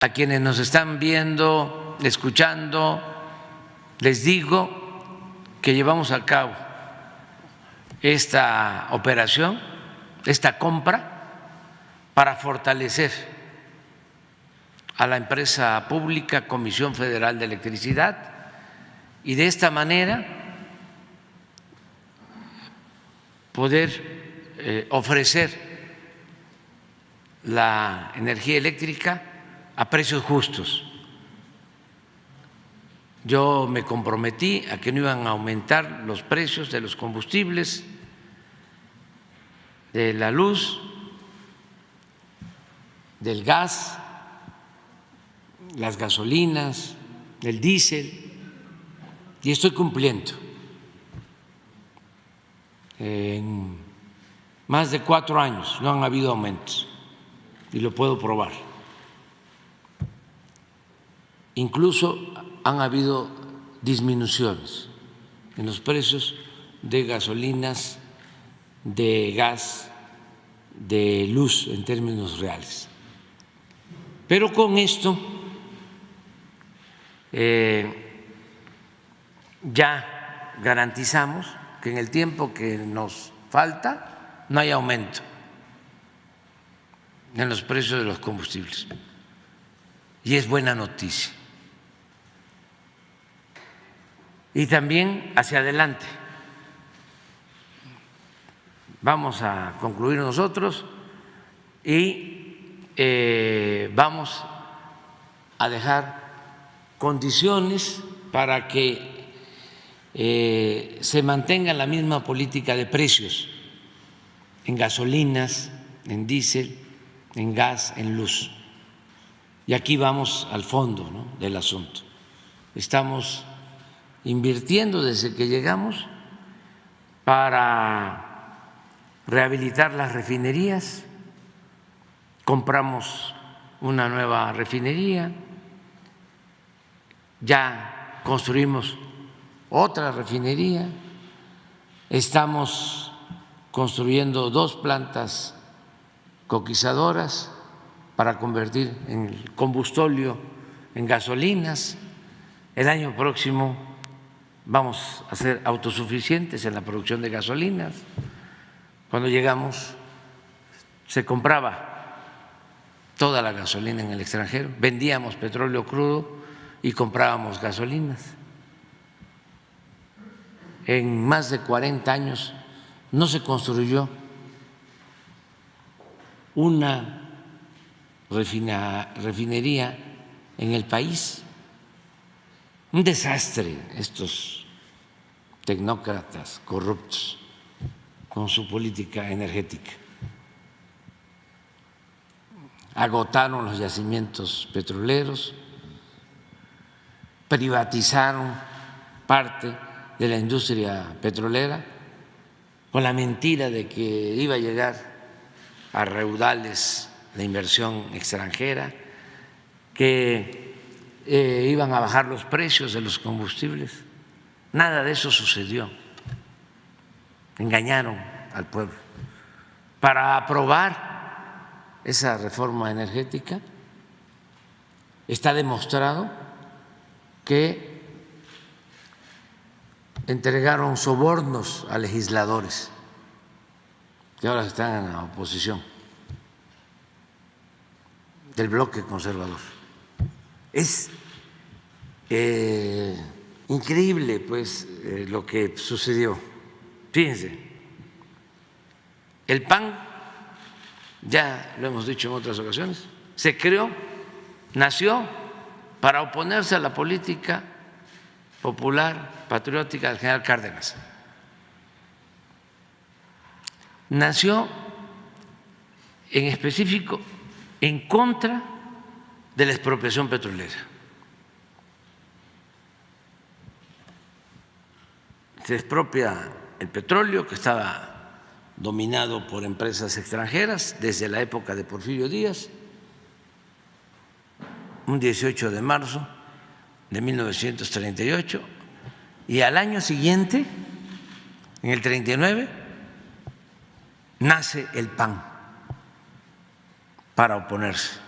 A quienes nos están viendo, escuchando, les digo que llevamos a cabo esta operación, esta compra, para fortalecer a la empresa pública Comisión Federal de Electricidad y de esta manera poder ofrecer la energía eléctrica a precios justos. Yo me comprometí a que no iban a aumentar los precios de los combustibles, de la luz, del gas, las gasolinas, del diésel, y estoy cumpliendo. En más de 4 años no han habido aumentos, y lo puedo probar. Incluso han habido disminuciones en los precios de gasolinas, de gas, de luz en términos reales. Pero con esto ya garantizamos que en el tiempo que nos falta no hay aumento en los precios de los combustibles. Y es buena noticia. Y también hacia adelante. Vamos a concluir nosotros y vamos a dejar condiciones para que se mantenga la misma política de precios en gasolinas, en diésel, en gas, en luz. Y aquí vamos al fondo, ¿no?, del asunto. Estamos invirtiendo desde que llegamos para rehabilitar las refinerías. Compramos una nueva refinería, ya construimos otra refinería, estamos construyendo 2 plantas coquizadoras para convertir el combustóleo en gasolinas. El año próximo vamos a ser autosuficientes en la producción de gasolinas. Cuando llegamos se compraba toda la gasolina en el extranjero, vendíamos petróleo crudo y comprábamos gasolinas. En más de 40 años no se construyó una refinería en el país. Un desastre estos tecnócratas corruptos con su política energética. Agotaron los yacimientos petroleros, privatizaron parte de la industria petrolera con la mentira de que iba a llegar a raudales la inversión extranjera, que iban a bajar los precios de los combustibles. Nada de eso sucedió. Engañaron al pueblo. Para aprobar esa reforma energética está demostrado que entregaron sobornos a legisladores que ahora están en la oposición del bloque conservador. Es increíble, pues, lo que sucedió. Fíjense, el PAN, ya lo hemos dicho en otras ocasiones, se creó, nació para oponerse a la política popular patriótica del general Cárdenas. Nació en específico en contra de la expropiación petrolera. Se expropia el petróleo que estaba dominado por empresas extranjeras desde la época de Porfirio Díaz, un 18 de marzo de 1938, y al año siguiente, en el 39, nace el PAN para oponerse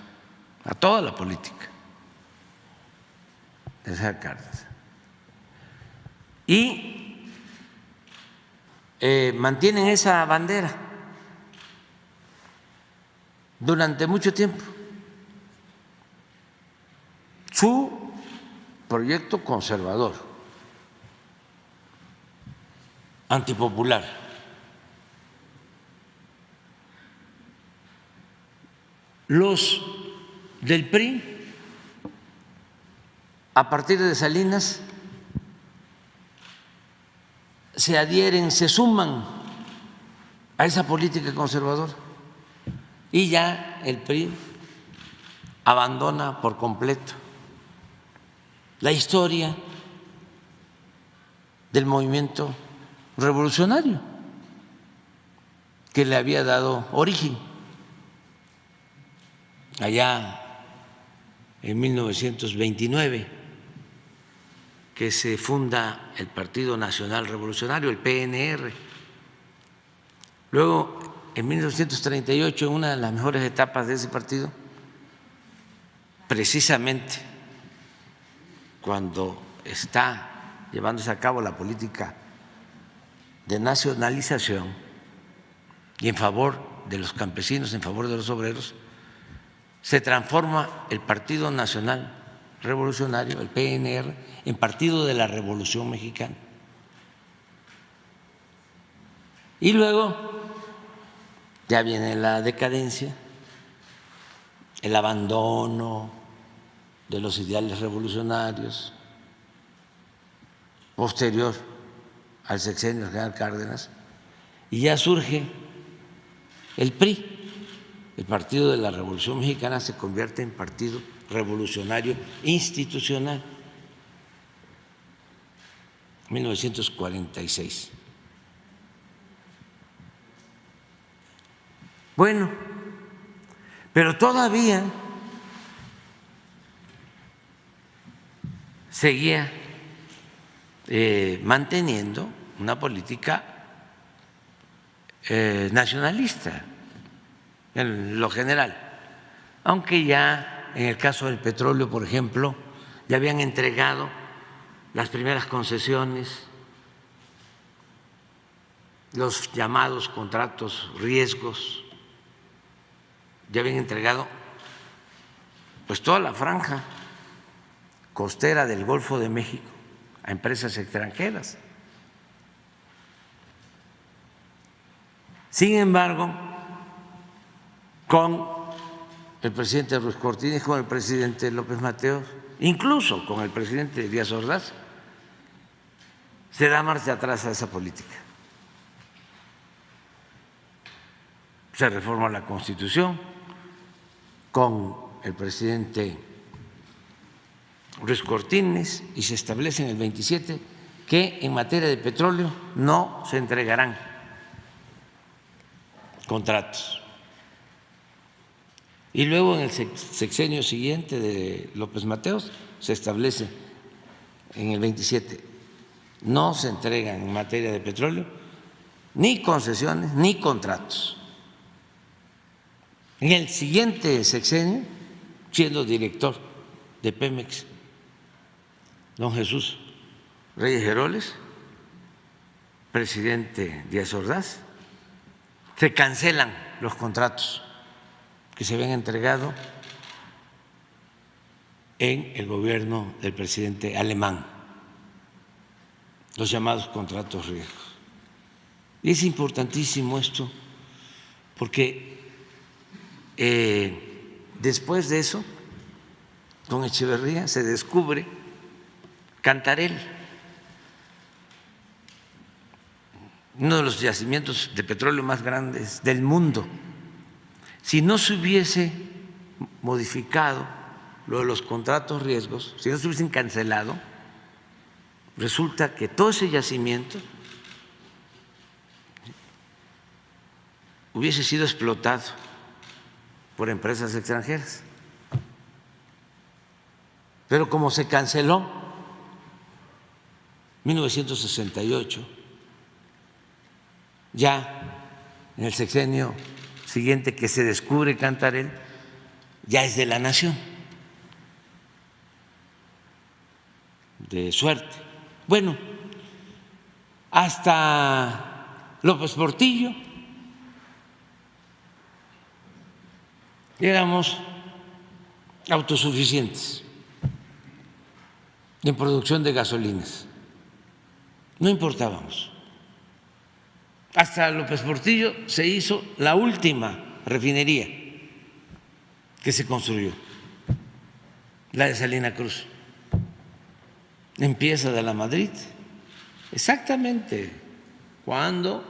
a toda la política de César Cárdenas. Y mantienen esa bandera durante mucho tiempo. Su proyecto conservador, antipopular, los del PRI, a partir de Salinas, se adhieren, se suman a esa política conservadora y ya el PRI abandona por completo la historia del movimiento revolucionario que le había dado origen allá en 1929, que se funda el Partido Nacional Revolucionario, el PNR. Luego, en 1938, en una de las mejores etapas de ese partido, precisamente cuando está llevándose a cabo la política de nacionalización y en favor de los campesinos, en favor de los obreros, se transforma el Partido Nacional Revolucionario, el PNR, en Partido de la Revolución Mexicana. Y luego ya viene la decadencia, el abandono de los ideales revolucionarios, posterior al sexenio del general Cárdenas, y ya surge el PRI. El Partido de la Revolución Mexicana se convierte en Partido Revolucionario Institucional, 1946. Bueno, pero todavía seguía manteniendo una política nacionalista en lo general, aunque ya en el caso del petróleo, por ejemplo, ya habían entregado las primeras concesiones, los llamados contratos riesgos, ya habían entregado pues toda la franja costera del Golfo de México a empresas extranjeras. Sin embargo, con el presidente Ruiz Cortines, con el presidente López Mateos, incluso con el presidente Díaz Ordaz, se da marcha atrás a esa política. Se reforma la Constitución con el presidente Ruiz Cortines y se establece en el 27 que en materia de petróleo no se entregarán contratos. Y luego en el sexenio siguiente de López Mateos se establece en el 27, no se entregan en materia de petróleo ni concesiones ni contratos. En el siguiente sexenio, siendo director de Pemex, don Jesús Reyes Heroles, presidente Díaz Ordaz, se cancelan los contratos que se habían entregado en el gobierno del presidente alemán, los llamados contratos riesgos. Y es importantísimo esto porque después de eso, con Echeverría se descubre Cantarell, uno de los yacimientos de petróleo más grandes del mundo. Si no se hubiese modificado lo de los contratos riesgos, si no se hubiesen cancelado, resulta que todo ese yacimiento hubiese sido explotado por empresas extranjeras. Pero como se canceló 1968, ya en el sexenio siguiente que se descubre Cantarell, ya es de la nación, de suerte. Bueno, hasta López Portillo éramos autosuficientes en producción de gasolinas, no importábamos. Hasta López Portillo se hizo la última refinería que se construyó, la de Salina Cruz, en Piedras de la Madrid, exactamente cuando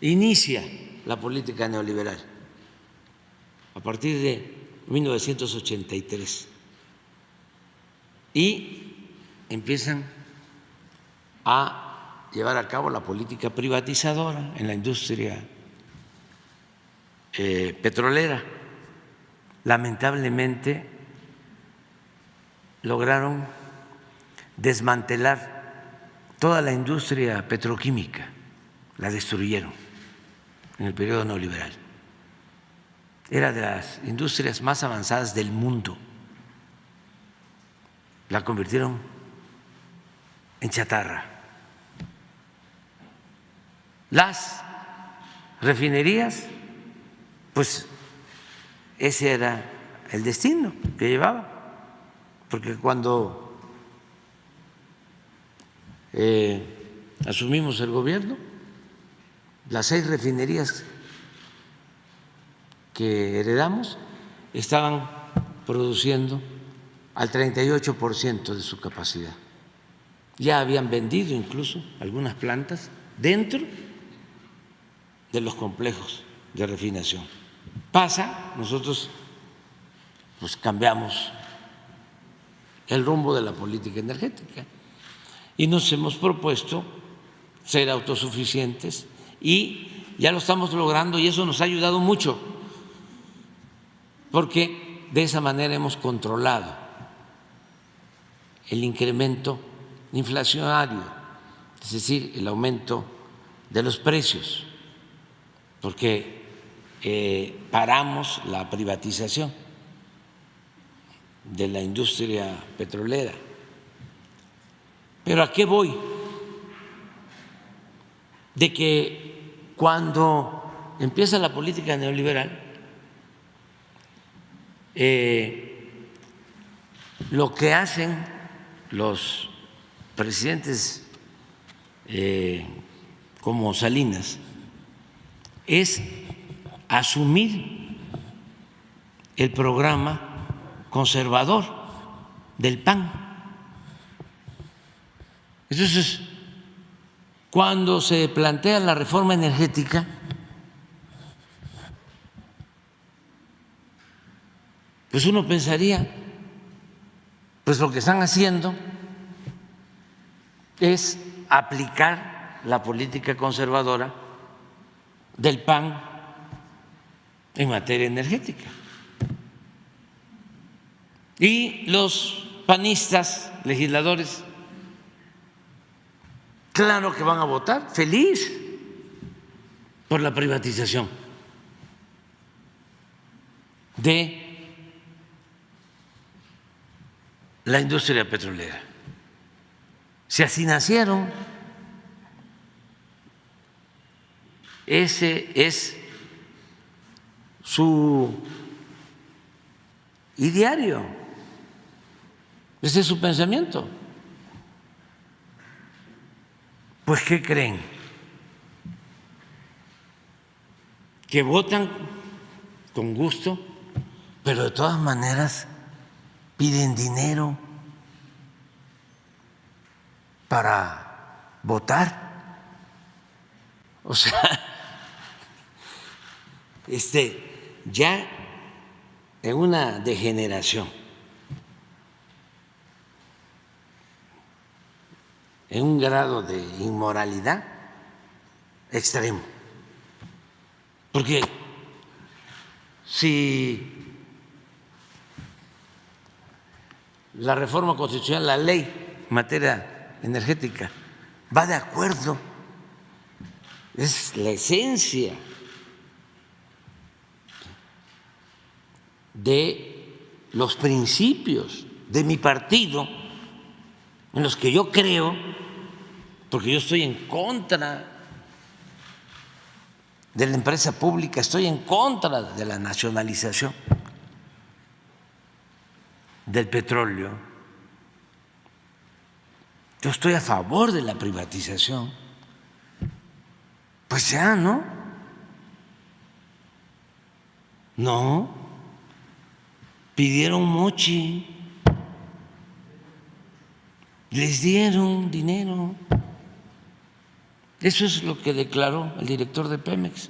inicia la política neoliberal, a partir de 1983, y empiezan a llevar a cabo la política privatizadora en la industria petrolera. Lamentablemente lograron desmantelar toda la industria petroquímica, la destruyeron en el periodo neoliberal. Era de las industrias más avanzadas del mundo. La convirtieron en chatarra. Las refinerías, pues ese era el destino que llevaba, porque cuando asumimos el gobierno, las 6 refinerías que heredamos estaban produciendo al 38% de su capacidad. Ya habían vendido incluso algunas plantas dentro de los complejos de refinación. Pasa, nosotros pues cambiamos el rumbo de la política energética y nos hemos propuesto ser autosuficientes y ya lo estamos logrando, y eso nos ha ayudado mucho, porque de esa manera hemos controlado el incremento inflacionario, es decir, el aumento de los precios, porque paramos la privatización de la industria petrolera. Pero ¿a qué voy? De que cuando empieza la política neoliberal, lo que hacen los presidentes como Salinas es asumir el programa conservador del PAN. Entonces, cuando se plantea la reforma energética, pues uno pensaría, pues lo que están haciendo es aplicar la política conservadora del PAN en materia energética. Y los panistas, legisladores, claro que van a votar feliz por la privatización de la industria petrolera. Si así nacieron, ese es su ideario, ese es su pensamiento. Pues, ¿qué creen? Que votan con gusto, pero de todas maneras piden dinero para votar. O sea, ya en una degeneración, en un grado de inmoralidad extremo. Porque si la reforma constitucional, la ley en materia energética va de acuerdo, es la esencia de los principios de mi partido en los que yo creo, porque yo estoy en contra de la empresa pública, estoy en contra de la nacionalización del petróleo, yo estoy a favor de la privatización. Pues ya, ¿no? No, pidieron mochi, les dieron dinero. Eso es lo que declaró el director de Pemex.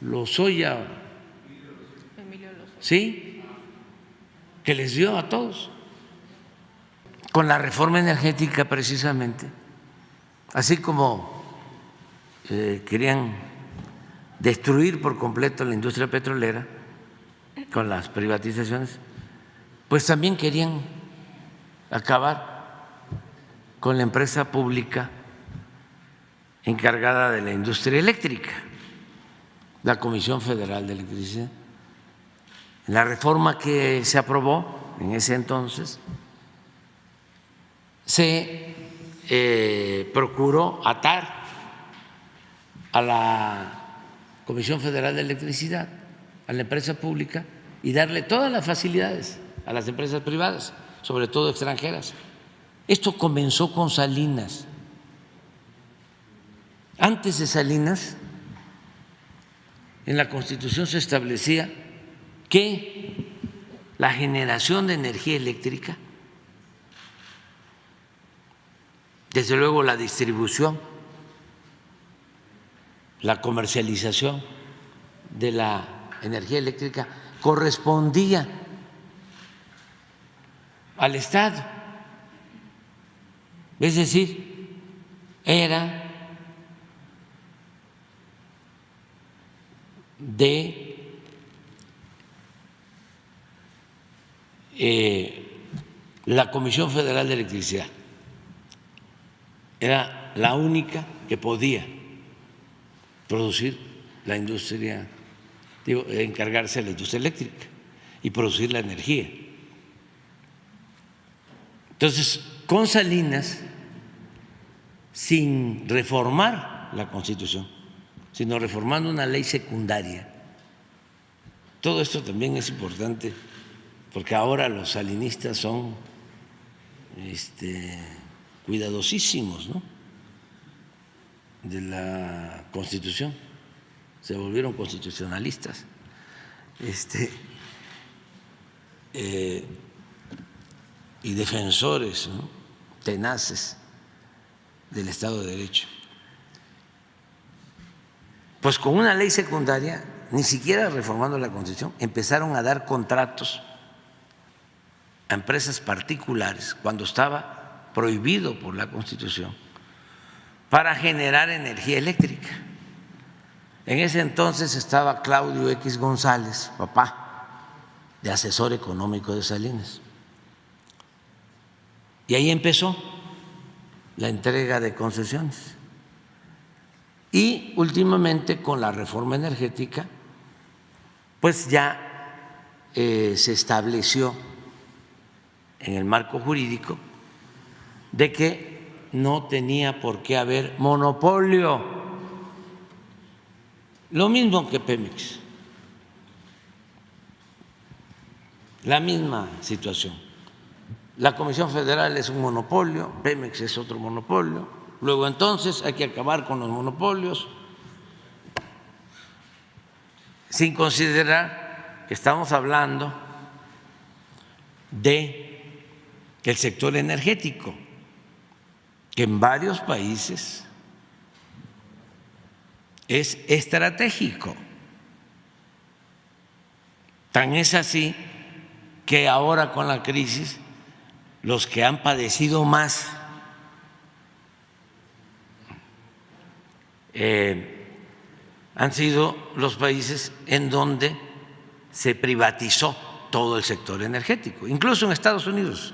Lozoya, ¿sí? Que les dio a todos. Con la reforma energética precisamente, así como querían destruir por completo la industria petrolera con las privatizaciones, pues también querían acabar con la empresa pública encargada de la industria eléctrica, la Comisión Federal de Electricidad. La reforma que se aprobó en ese entonces se procuró atar a la Comisión Federal de Electricidad, a la empresa pública, y darle todas las facilidades a las empresas privadas, sobre todo extranjeras. Esto comenzó con Salinas. Antes de Salinas, en la Constitución se establecía que la generación de energía eléctrica, desde luego la distribución, la comercialización de la energía eléctrica correspondía al Estado, es decir, era de la Comisión Federal de Electricidad, era la única que podía producir la industria, encargarse de la industria eléctrica y producir la energía. Entonces, con Salinas, sin reformar la Constitución, sino reformando una ley secundaria, todo esto también es importante, porque ahora los salinistas son cuidadosísimos, ¿no?, de la Constitución, se volvieron constitucionalistas, y defensores, ¿no?, tenaces del Estado de Derecho. Pues con una ley secundaria, ni siquiera reformando la Constitución, empezaron a dar contratos a empresas particulares cuando estaba prohibido por la Constitución para generar energía eléctrica. En ese entonces estaba Claudio X González, papá, de asesor económico de Salinas. Y ahí empezó la entrega de concesiones. Y últimamente, con la reforma energética, pues ya se estableció en el marco jurídico de que no tenía por qué haber monopolio, lo mismo que Pemex, la misma situación. La Comisión Federal es un monopolio, Pemex es otro monopolio. Luego entonces hay que acabar con los monopolios, sin considerar que estamos hablando de el sector energético, que en varios países es estratégico. Tan es así que ahora, con la crisis, los que han padecido más han sido los países en donde se privatizó todo el sector energético, incluso en Estados Unidos.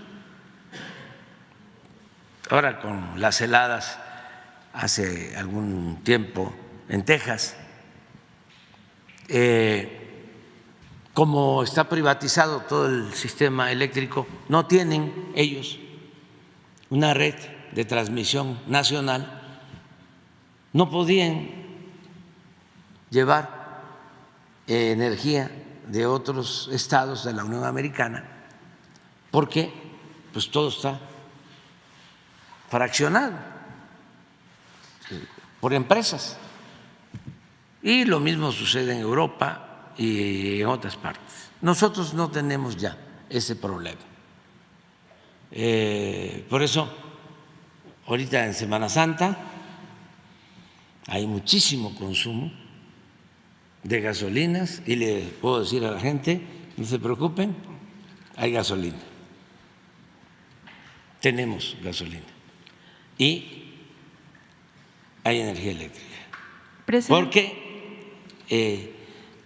Ahora, con las heladas hace algún tiempo en Texas, como está privatizado todo el sistema eléctrico, no tienen ellos una red de transmisión nacional, no podían llevar energía de otros estados de la Unión Americana porque pues todo está fraccionado por empresas. Y lo mismo sucede en Europa y en otras partes. Nosotros no tenemos ya ese problema. Por eso, ahorita en Semana Santa hay muchísimo consumo de gasolinas y le puedo decir a la gente, no se preocupen, hay gasolina. Tenemos gasolina y hay energía eléctrica. Porque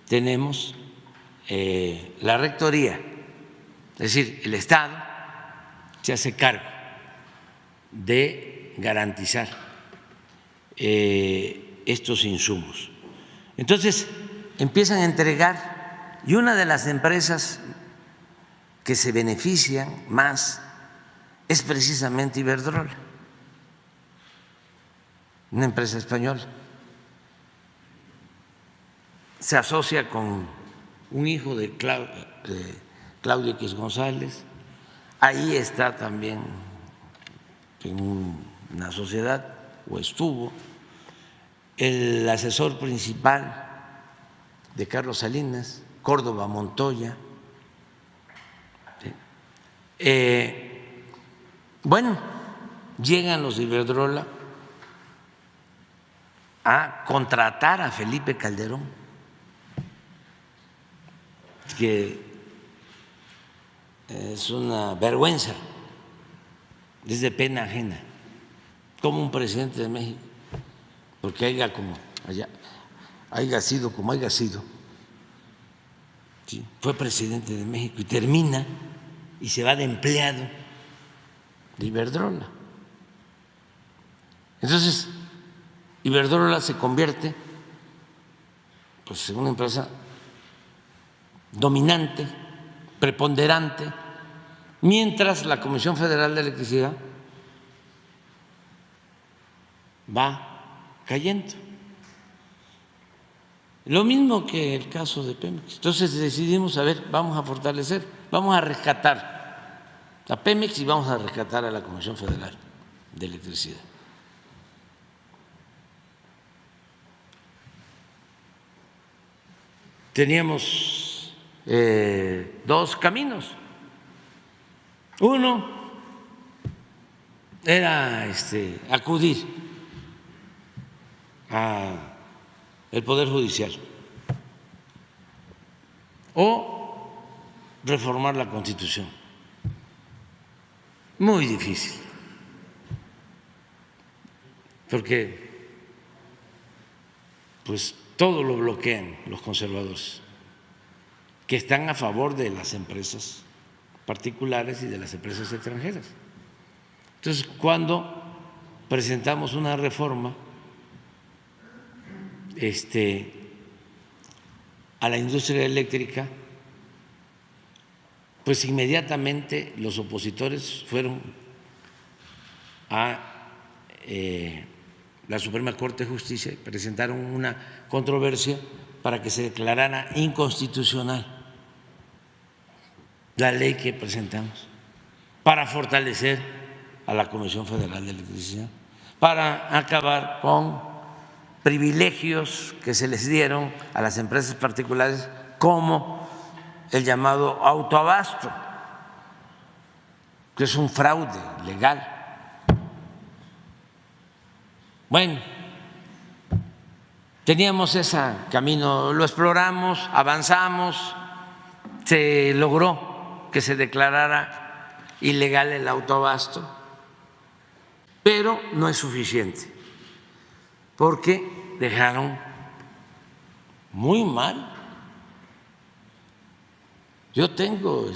tenemos la rectoría, es decir, el Estado se hace cargo de garantizar estos insumos. Entonces empiezan a entregar y una de las empresas que se benefician más es precisamente Iberdrola, una empresa española. Se asocia con un hijo de Claudio X González, ahí está también en una sociedad, o estuvo, el asesor principal de Carlos Salinas, Córdoba Montoya. Bueno, llegan los de Iberdrola a contratar a Felipe Calderón, que es una vergüenza, es de pena ajena, como un presidente de México, porque haya sido como haya sido, ¿sí? Fue presidente de México y termina y se va de empleado de Iberdrola. Entonces, Iberdrola se convierte pues en una empresa dominante, preponderante, mientras la Comisión Federal de Electricidad va cayendo. Lo mismo que el caso de Pemex. Entonces decidimos, a ver, vamos a fortalecer, vamos a rescatar a Pemex y vamos a rescatar a la Comisión Federal de Electricidad. Teníamos dos caminos. Uno era acudir al Poder Judicial o reformar la Constitución. Muy difícil, porque pues todo lo bloquean los conservadores, que están a favor de las empresas particulares y de las empresas extranjeras. Entonces, cuando presentamos una reforma a la industria eléctrica, pues inmediatamente los opositores fueron a la Suprema Corte de Justicia y presentaron una controversia para que se declarara inconstitucional la ley que presentamos para fortalecer a la Comisión Federal de Electricidad, para acabar con privilegios que se les dieron a las empresas particulares como el llamado autoabasto, que es un fraude legal. Bueno, teníamos ese camino, lo exploramos, avanzamos, se logró que se declarara ilegal el autoabasto, pero no es suficiente, porque dejaron muy mal. Yo tengo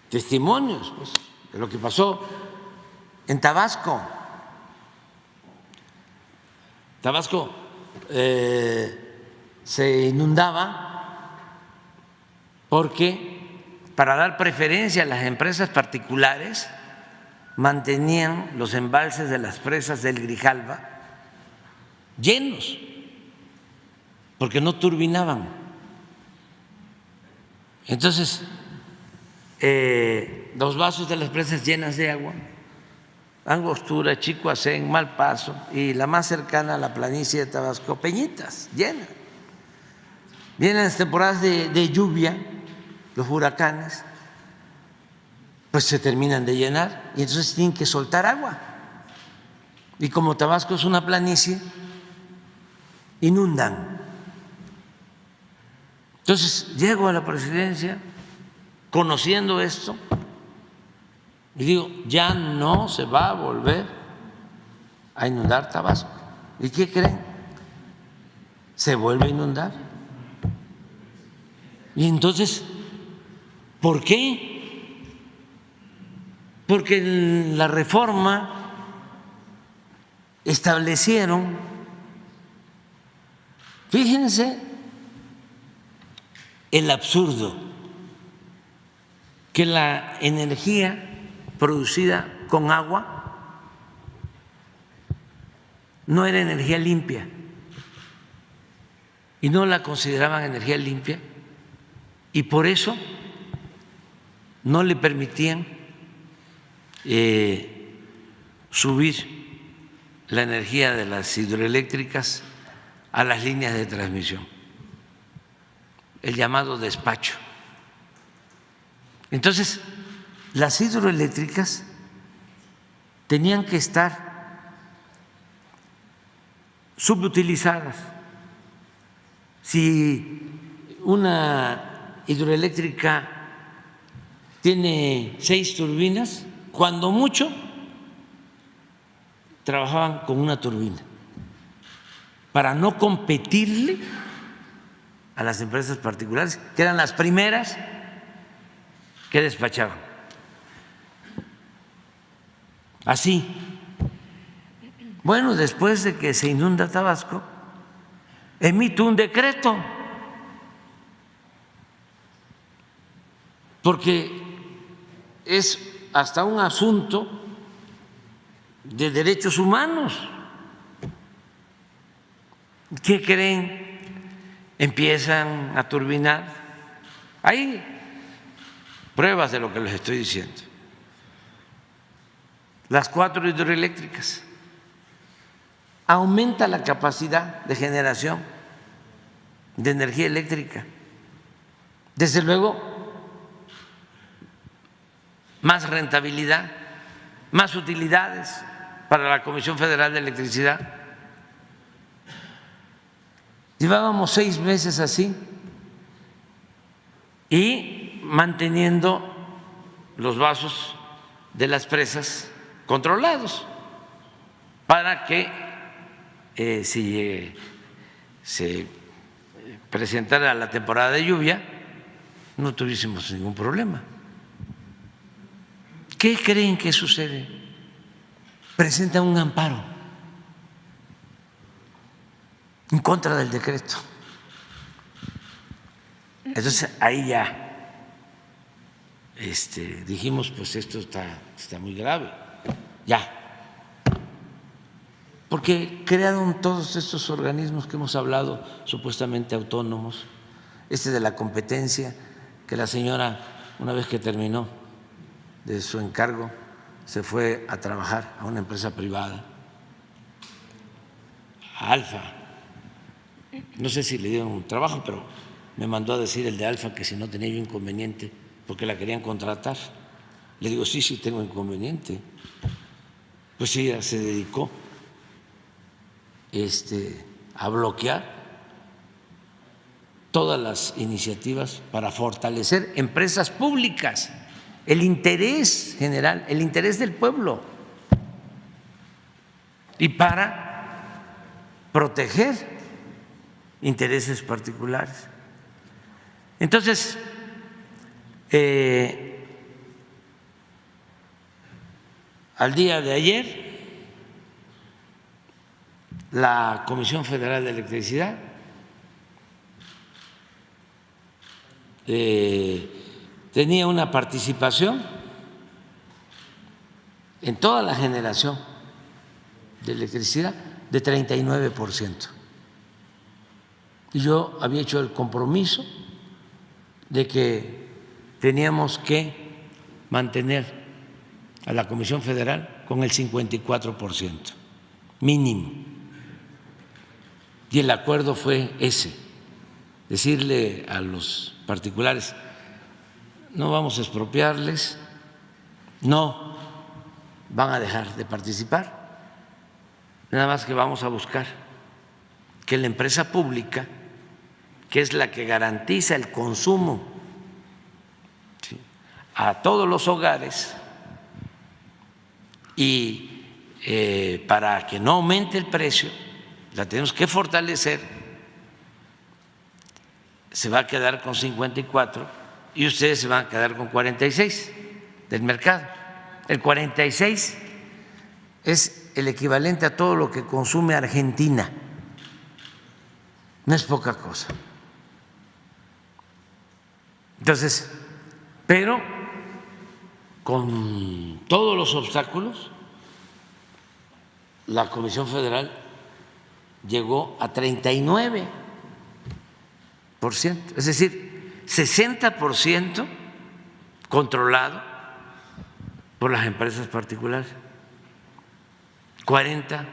testimonios pues, de lo que pasó en Tabasco. Tabasco se inundaba porque para dar preferencia a las empresas particulares mantenían los embalses de las presas del Grijalva llenos porque no turbinaban. Entonces, los vasos de las presas llenas de agua, Angostura, Chicoacén, Malpaso y la más cercana a la planicie de Tabasco, Peñitas, llena. Vienen las temporadas de lluvia, los huracanes, pues se terminan de llenar y entonces tienen que soltar agua. Y como Tabasco es una planicie, inundan. Entonces llego a la presidencia conociendo esto y digo, ya no se va a volver a inundar Tabasco. ¿Y qué creen? Se vuelve a inundar. Y entonces, ¿por qué? Porque en la reforma establecieron, fíjense el absurdo, que la energía producida con agua no era energía limpia y no la consideraban energía limpia y por eso no le permitían subir la energía de las hidroeléctricas a las líneas de transmisión, el llamado despacho. Entonces, las hidroeléctricas tenían que estar subutilizadas. Si una hidroeléctrica tiene 6 turbinas, cuando mucho trabajaban con una turbina para no competirle a las empresas particulares, que eran las primeras que despachaban. Así. Bueno, después de que se inunda Tabasco, emito un decreto, porque es hasta un asunto de derechos humanos. ¿Qué creen? Empiezan a turbinar. Hay pruebas de lo que les estoy diciendo. Las 4 hidroeléctricas. Aumenta la capacidad de generación de energía eléctrica. Desde luego, más rentabilidad, más utilidades para la Comisión Federal de Electricidad. Llevábamos 6 meses así y manteniendo los vasos de las presas controlados para que si se presentara la temporada de lluvia no tuviésemos ningún problema. ¿Qué creen que sucede? Presentan un amparo en contra del decreto. Entonces ahí ya dijimos, pues esto está muy grave, ya. Porque crearon todos estos organismos que hemos hablado, supuestamente autónomos, de la competencia, que la señora, una vez que terminó de su encargo, se fue a trabajar a una empresa privada, a Alfa. No sé si le dieron un trabajo, pero me mandó a decir el de Alfa que si no tenía yo inconveniente, porque la querían contratar. Le digo, sí tengo inconveniente. Pues ella se dedicó a bloquear todas las iniciativas para fortalecer empresas públicas, el interés general, el interés del pueblo, y para proteger intereses particulares. Entonces, al día de ayer la Comisión Federal de Electricidad tenía una participación en toda la generación de electricidad de 39%. Y yo había hecho el compromiso de que teníamos que mantener a la Comisión Federal con el 54% mínimo. Y el acuerdo fue ese, decirle a los particulares, no vamos a expropiarles, no van a dejar de participar, nada más que vamos a buscar que la empresa pública, que es la que garantiza el consumo a todos los hogares, y para que no aumente el precio, la tenemos que fortalecer, se va a quedar con 54 y ustedes se van a quedar con 46 del mercado. El 46 es el equivalente a todo lo que consume Argentina, no es poca cosa. Entonces, pero con todos los obstáculos, la Comisión Federal llegó a 39%, es decir, 60% controlado por las empresas particulares, 40%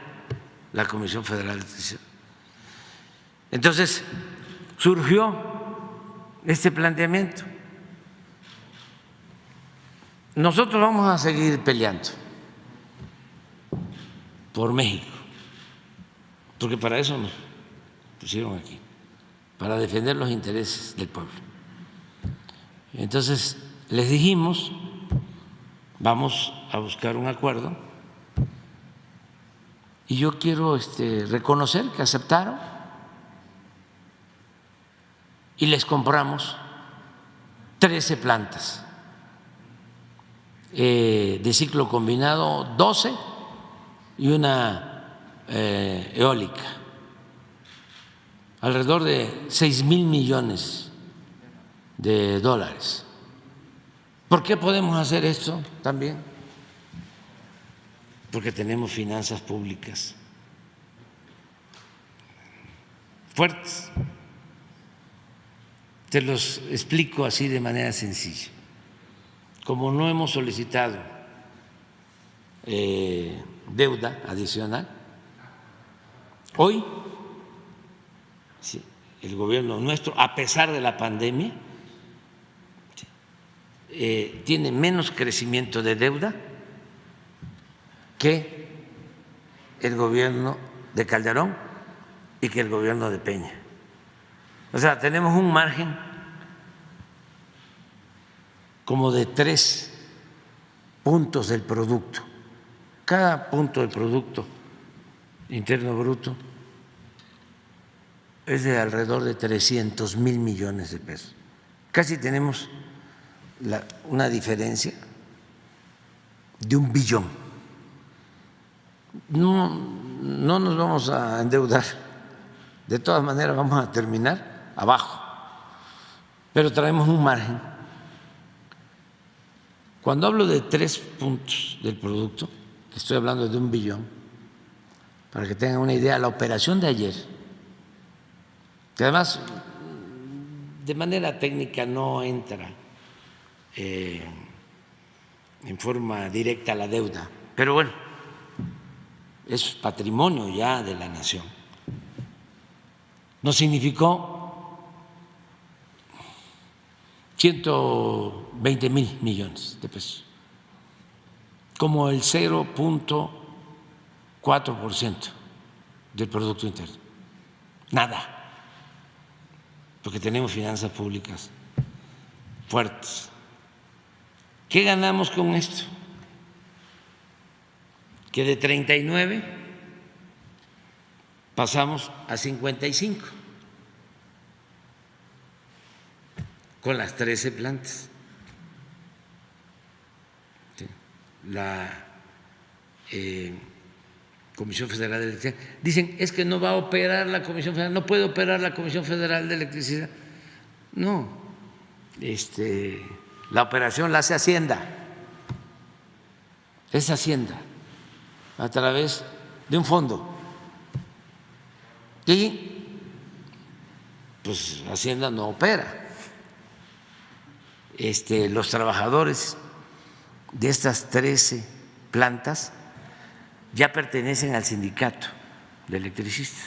la Comisión Federal de Electricidad. Entonces, surgió este planteamiento. Nosotros vamos a seguir peleando por México, porque para eso nos pusieron aquí, para defender los intereses del pueblo. Entonces, les dijimos, vamos a buscar un acuerdo, y yo quiero reconocer que aceptaron y les compramos 13 plantas de ciclo combinado, 12 y una eólica, alrededor de 6,000 millones de dólares. ¿Por qué podemos hacer esto también? Porque tenemos finanzas públicas fuertes. Te los explico así de manera sencilla. Como no hemos solicitado deuda adicional, hoy el gobierno nuestro, a pesar de la pandemia, tiene menos crecimiento de deuda que el gobierno de Calderón y que el gobierno de Peña. O sea, tenemos un margen como de 3 puntos del producto. Cada punto del Producto Interno Bruto es de alrededor de 300,000 millones de pesos. Casi tenemos una diferencia de 1 billón. No nos vamos a endeudar, de todas maneras vamos a terminar abajo, pero traemos un margen. Cuando hablo de 3 puntos del producto, estoy hablando de 1 billón, para que tengan una idea, la operación de ayer, que además de manera técnica no entra en forma directa a la deuda, pero bueno, es patrimonio ya de la nación. Nos significó 120,000 millones de pesos, como el 0,4% del Producto Interno. Nada, porque tenemos finanzas públicas fuertes. ¿Qué ganamos con esto? Que de 39 pasamos a 55 con las 13 plantas. La Comisión Federal de Electricidad. Dicen, es que no va a operar la Comisión Federal, no puede operar la Comisión Federal de Electricidad. No, la operación la hace Hacienda, es Hacienda, a través de un fondo. Y pues Hacienda no opera. Los trabajadores de estas 13 plantas ya pertenecen al sindicato de electricistas.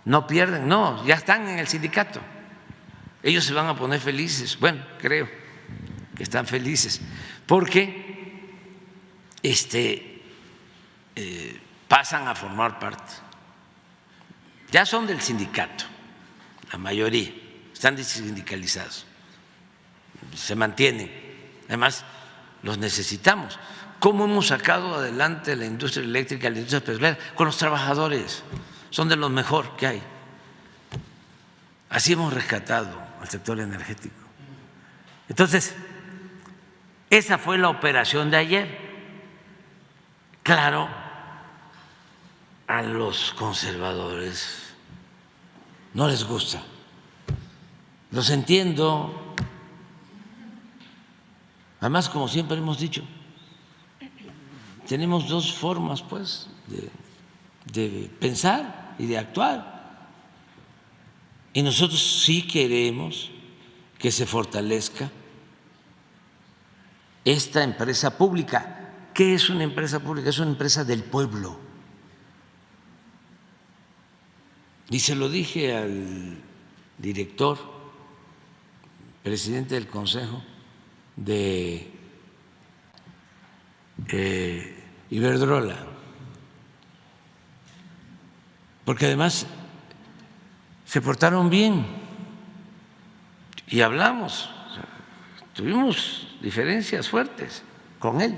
No pierden, no, ya están en el sindicato. Ellos se van a poner felices, bueno, creo que están felices, porque pasan a formar parte. Ya son del sindicato, la mayoría, están desindicalizados, se mantienen, además los necesitamos. ¿Cómo hemos sacado adelante la industria eléctrica, la industria petrolera? Con los trabajadores, son de los mejor que hay. Así hemos rescatado al sector energético. Entonces, esa fue la operación de ayer. Claro, a los conservadores no les gusta. Los entiendo. Además, como siempre hemos dicho, tenemos dos formas, pues, de pensar y de actuar. Y nosotros sí queremos que se fortalezca esta empresa pública. ¿Qué es una empresa pública? Es una empresa del pueblo. Y se lo dije al director, presidente del Consejo de Iberdrola, porque además se portaron bien y hablamos, tuvimos diferencias fuertes con él,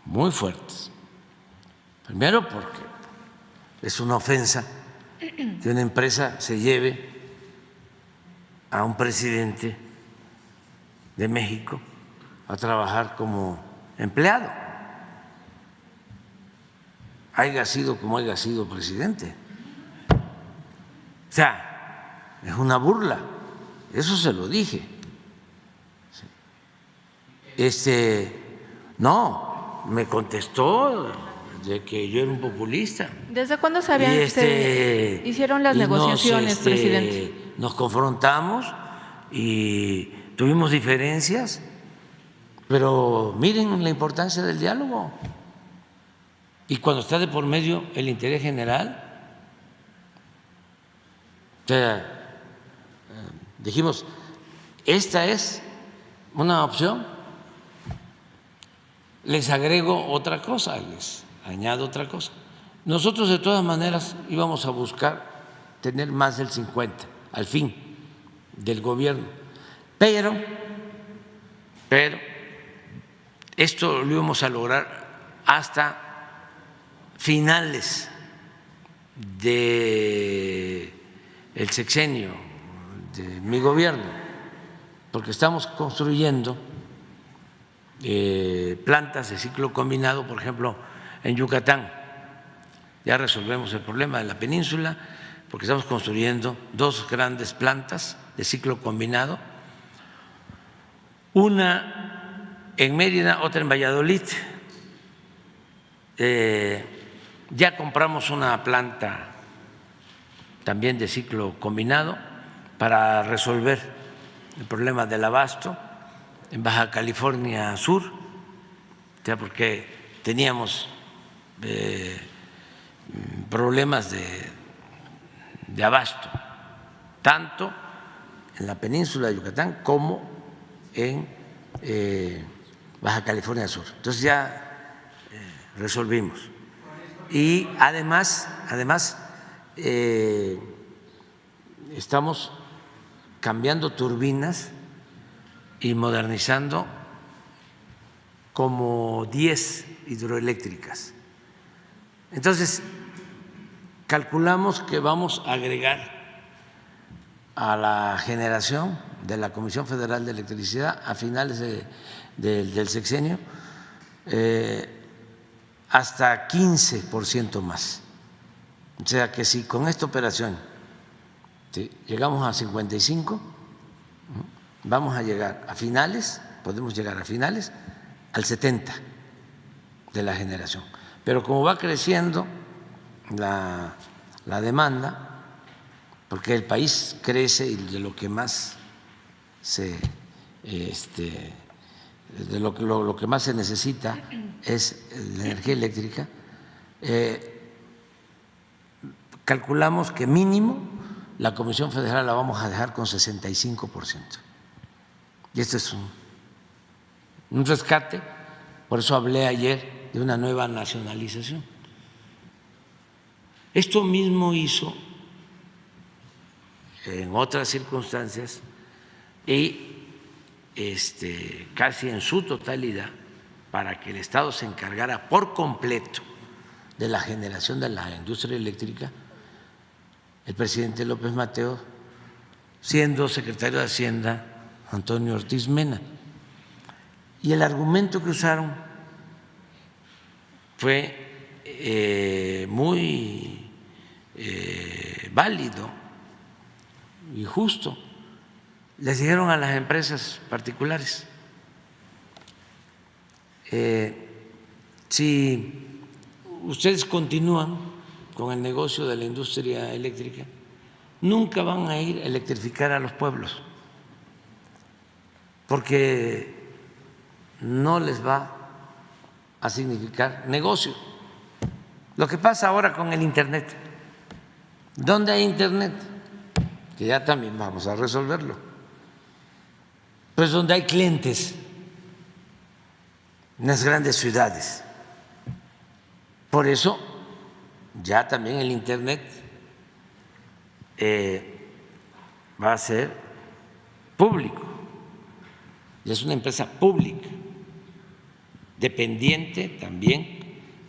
muy fuertes. Primero porque es una ofensa que una empresa se lleve a un presidente de México a trabajar como empleado, haya sido como haya sido presidente. O sea, es una burla, eso se lo dije. No, me contestó de que yo era un populista. ¿Desde cuándo sabían que hicieron las negociaciones, presidente? Nos confrontamos y tuvimos diferencias, pero miren la importancia del diálogo. Y cuando está de por medio el interés general, o sea, dijimos, esta es una opción. Les agrego otra cosa, les añado otra cosa. Nosotros de todas maneras íbamos a buscar tener más del 50 al fin del gobierno, pero esto lo íbamos a lograr hasta finales del sexenio de mi gobierno, porque estamos construyendo plantas de ciclo combinado, por ejemplo, en Yucatán. Ya resolvemos el problema de la península porque estamos construyendo dos grandes plantas de ciclo combinado, una en Mérida, otra en Valladolid. Ya compramos una planta también de ciclo combinado para resolver el problema del abasto en Baja California Sur, ya porque teníamos problemas de abasto, tanto en la península de Yucatán como en Baja California Sur. Entonces ya resolvimos. Y además estamos cambiando turbinas y modernizando como 10 hidroeléctricas. Entonces, calculamos que vamos a agregar a la generación de la Comisión Federal de Electricidad a finales del sexenio hasta 15% más. O sea que si con esta operación llegamos a 55, vamos a llegar a finales, podemos llegar a finales al 70 de la generación. Pero como va creciendo la demanda, porque el país crece y de lo que más lo que más se necesita es la energía eléctrica, calculamos que mínimo la Comisión Federal la vamos a dejar con 65%. Y esto es un rescate, por eso hablé ayer de una nueva nacionalización. Esto mismo hizo en otras circunstancias y casi en su totalidad para que el Estado se encargara por completo de la generación de la industria eléctrica, el presidente López Mateos, siendo secretario de Hacienda Antonio Ortiz Mena. Y el argumento que usaron fue muy válido y justo. Les dijeron a las empresas particulares, si ustedes continúan con el negocio de la industria eléctrica, nunca van a ir a electrificar a los pueblos, porque no les va a significar negocio. Lo que pasa ahora con el Internet, ¿dónde hay Internet? Que ya también vamos a resolverlo. Pues donde hay clientes, en las grandes ciudades. Por eso ya también el Internet va a ser público, y es una empresa pública, dependiente también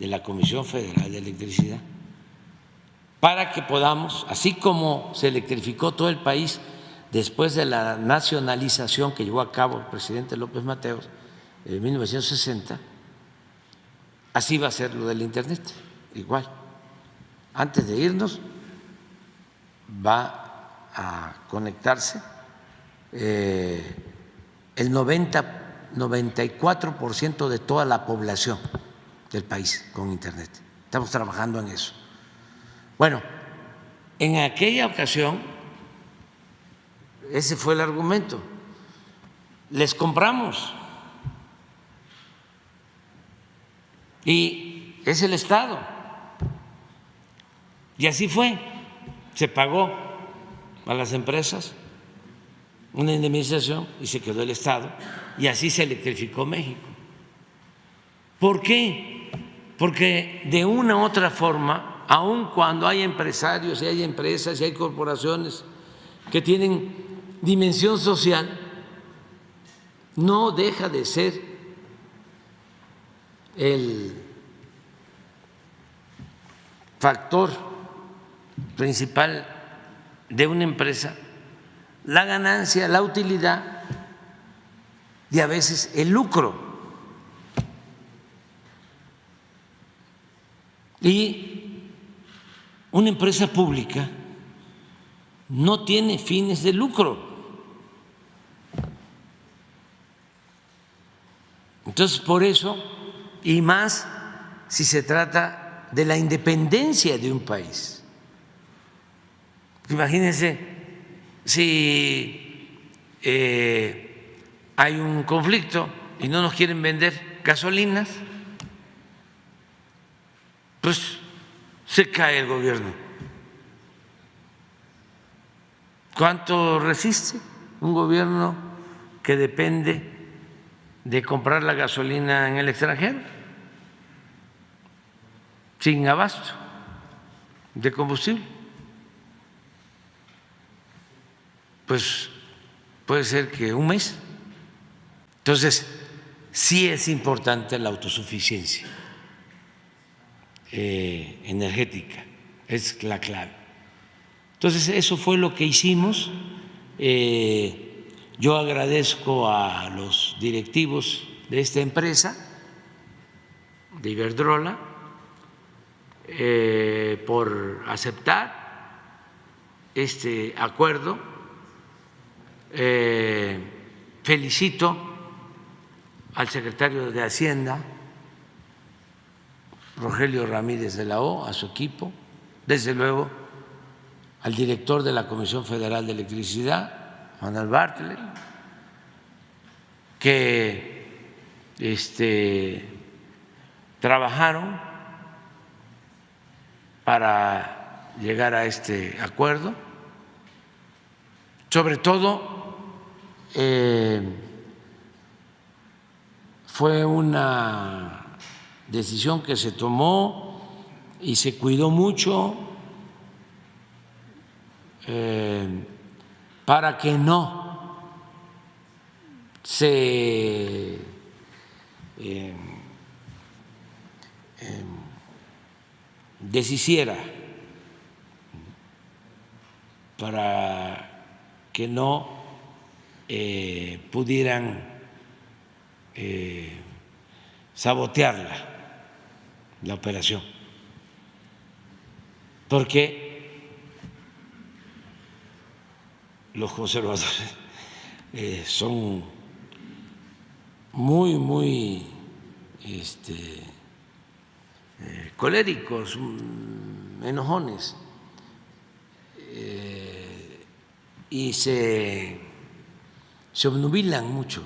de la Comisión Federal de Electricidad, para que podamos, así como se electrificó todo el país después de la nacionalización que llevó a cabo el presidente López Mateos en 1960, así va a ser lo del Internet, igual. Antes de irnos va a conectarse el 94% de toda la población del país con Internet. Estamos trabajando en eso. Bueno, en aquella ocasión ese fue el argumento. Les compramos y es el Estado. Y así fue. Se pagó a las empresas una indemnización y se quedó el Estado, y así se electrificó México. ¿Por qué? Porque de una u otra forma, aun cuando hay empresarios y hay empresas y hay corporaciones que tienen dimensión social, no deja de ser el factor principal de una empresa la ganancia, la utilidad y a veces el lucro. Y una empresa pública no tiene fines de lucro. Entonces, por eso, y más si se trata de la independencia de un país. Imagínense si hay un conflicto y no nos quieren vender gasolinas, pues se cae el gobierno. ¿Cuánto resiste un gobierno que depende de comprar la gasolina en el extranjero, sin abasto de combustible? Pues puede ser que un mes. Entonces, sí es importante la autosuficiencia energética, es la clave. Entonces, eso fue lo que hicimos. Yo agradezco a los directivos de esta empresa, de Iberdrola, por aceptar este acuerdo. Felicito al secretario de Hacienda, Rogelio Ramírez de la O, a su equipo, desde luego al director de la Comisión Federal de Electricidad, Manuel Bartlett, que trabajaron para llegar a este acuerdo. Sobre todo fue una decisión que se tomó y se cuidó mucho para que no se deshiciera, para que no pudieran sabotearla, la operación, porque los conservadores son muy coléricos, enojones, y se obnubilan mucho.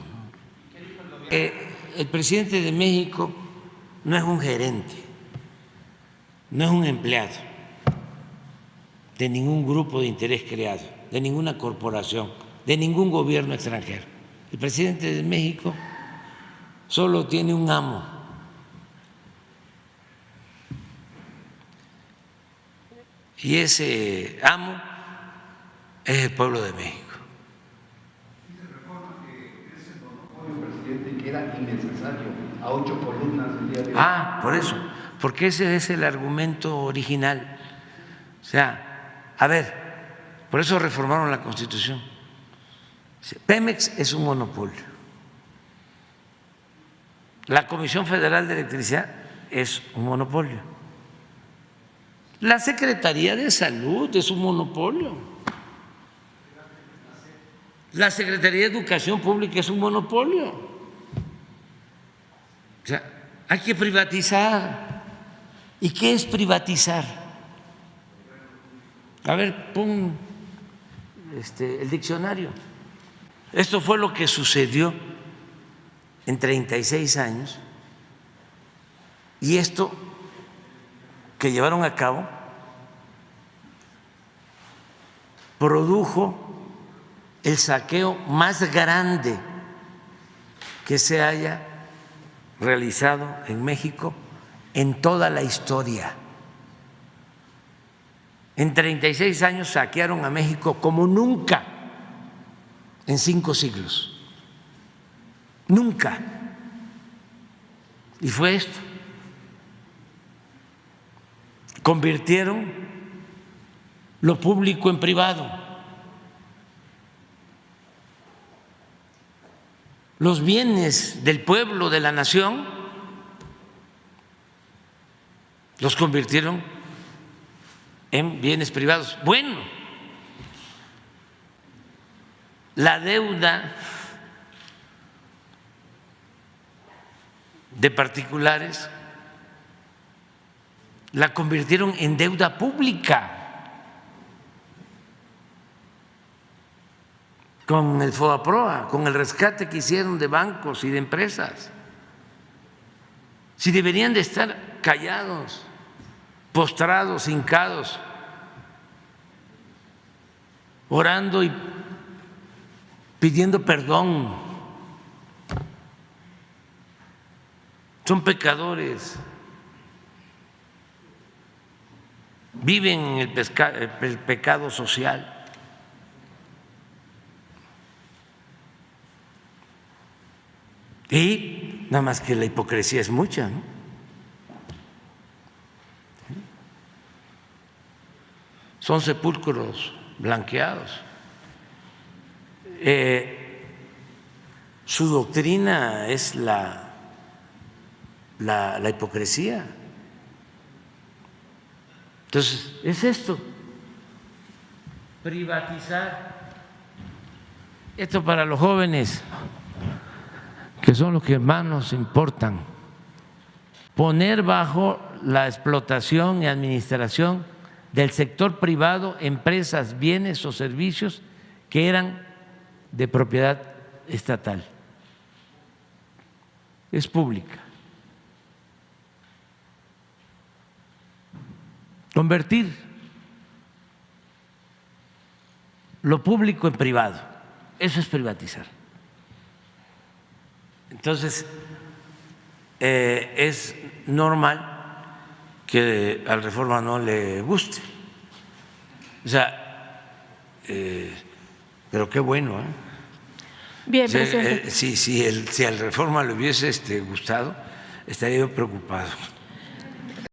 El presidente de México no es un gerente, no es un empleado de ningún grupo de interés creado, de ninguna corporación, de ningún gobierno extranjero. El presidente de México solo tiene un amo, y ese amo es el pueblo de México. Era innecesario a 8 columnas el día de hoy. Por eso, porque ese es el argumento original. O sea, a ver, por eso reformaron la Constitución. Pemex es un monopolio. La Comisión Federal de Electricidad es un monopolio. La Secretaría de Salud es un monopolio. La Secretaría de Educación Pública es un monopolio. O sea, hay que privatizar. ¿Y qué es privatizar? A ver, pon el diccionario. Esto fue lo que sucedió en 36 años, y esto que llevaron a cabo produjo el saqueo más grande que se haya realizado en México en toda la historia. En 36 años saquearon a México como nunca en 5 siglos. Nunca. Y fue esto. Convirtieron lo público en privado. Los bienes del pueblo, de la nación, los convirtieron en bienes privados. Bueno, la deuda de particulares la convirtieron en deuda pública con el FOBAPROA, con el rescate que hicieron de bancos y de empresas. Si deberían de estar callados, postrados, hincados, orando y pidiendo perdón. Son pecadores, viven en el pecado social. Y nada más que la hipocresía es mucha, ¿no? Son sepulcros blanqueados. Su doctrina es la hipocresía. Entonces, es esto, privatizar. Esto para los jóvenes, que son los que más nos importan, poner bajo la explotación y administración del sector privado empresas, bienes o servicios que eran de propiedad estatal. Es pública. Convertir lo público en privado, eso es privatizar. Entonces, es normal que a la Reforma no le guste. O sea, pero qué bueno, ¿eh? Bien, presidente. Si a la Reforma le hubiese gustado, estaría yo preocupado.